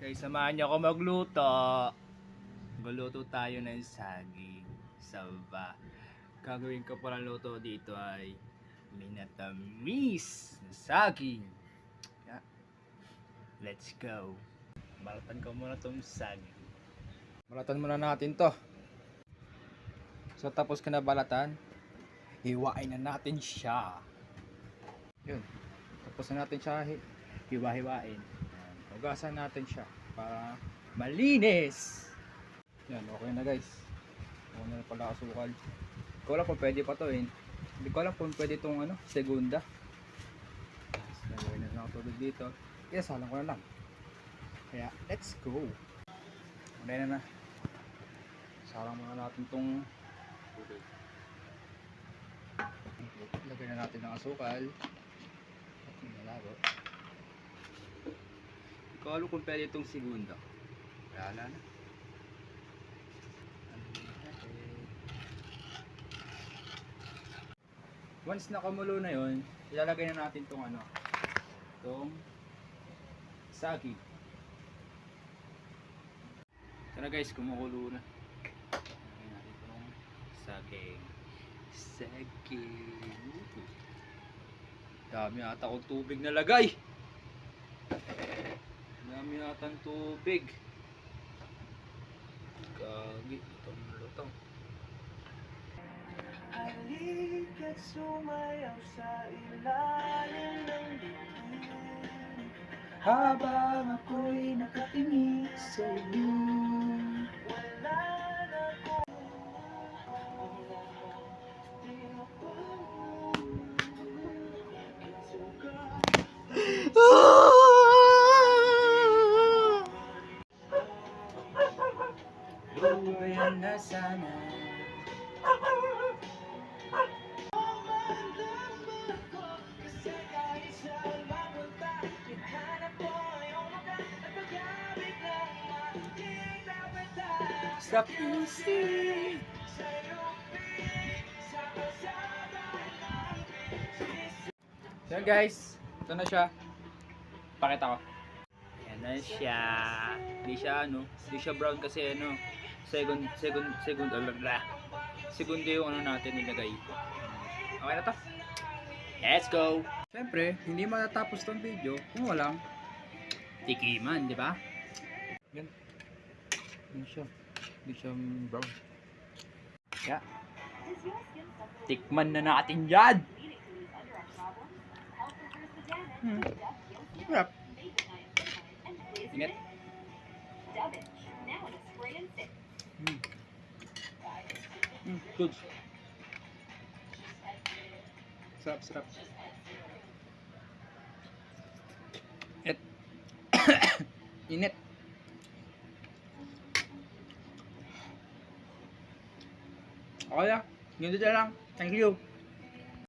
Kaya samahan niyo ako magluto. Magluto tayo ng saging. Saba. Gagawin ko pala luto dito ay minatamis na saging. Yeah. Let's go. Balatan ko muna tong saging. Balatan muna natin to. So tapos ka na balatan, hiwain na natin siya. Yun. Tapos na natin siya hiwa-hiwain. Hugasan natin siya para malinis. Yan, okay na guys. Okay na pala asukal. Hindi ko alam kung pwede pa to eh. Hindi ko alam kung pwede itong segunda. Nagawin na lang tubig dito. Isasalang ko na lang. Kaya, let's go. Okay na. Salang muna natin itong tubig. Lagyan na natin ng asukal. At nalabo. Hindi ko alam kung pwede itong segunda. Wala na. Once nakumulo na yon, ilalagay na natin itong saging. Tara guys, kumukulo na. Ilalagay natin itong saging. Dami ata akong tubig na lagay. Dami ata ang tubig. Gagi, itong lutong. Halika't sumayaw sa ilalim ng bituin habang ako'y nakatingin sa iyo. Wala na akong Lumayan na sana. Sa puso. So guys, ito na siya. Pakita ko. Ayan na siya. Hindi siya brown kasi segundo yung natin nilagay. Okay na to. Let's go. Siyempre, hindi matatapos tong video kung walang tikiman, di ba? Yan. Hindi siya brown. Kaya, tikman na natin yan! Sarap. Ingat. Good. Sarap. Init. Okay lang. Ganito na lang. Thank you.